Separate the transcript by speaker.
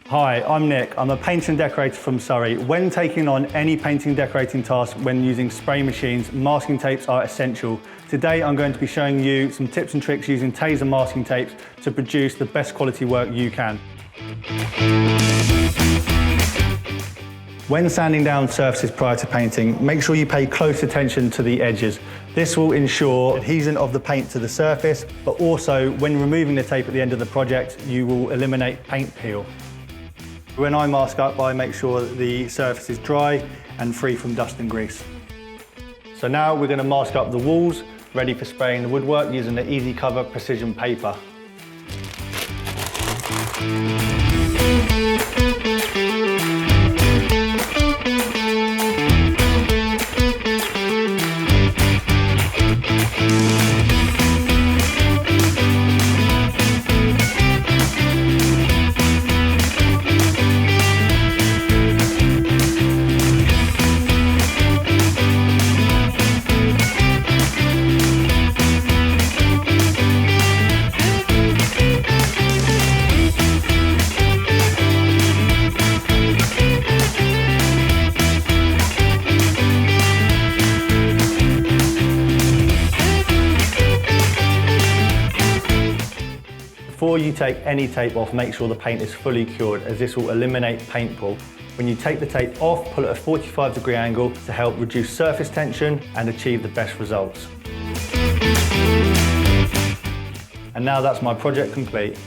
Speaker 1: Hi, I'm Nick. I'm a painter and decorator from Surrey. When taking on any painting and decorating task when using spray machines, masking tapes are essential. Today I'm going to be showing you some tips and tricks using tesa masking tapes to produce the best quality work you can. When sanding down surfaces prior to painting, make sure you pay close attention to the edges. This will ensure adhesion of the paint to the surface, but also when removing the tape at the end of the project, you will eliminate paint peel. When I mask up, I make sure that the surface is dry and free from dust and grease. So now we're going to mask up the walls, ready for spraying the woodwork using the Easy Cover Precision paper. Before you take any tape off, make sure the paint is fully cured, as this will eliminate paint pull. When you take the tape off, pull at a 45-degree angle to help reduce surface tension and achieve the best results. And now that's my project complete.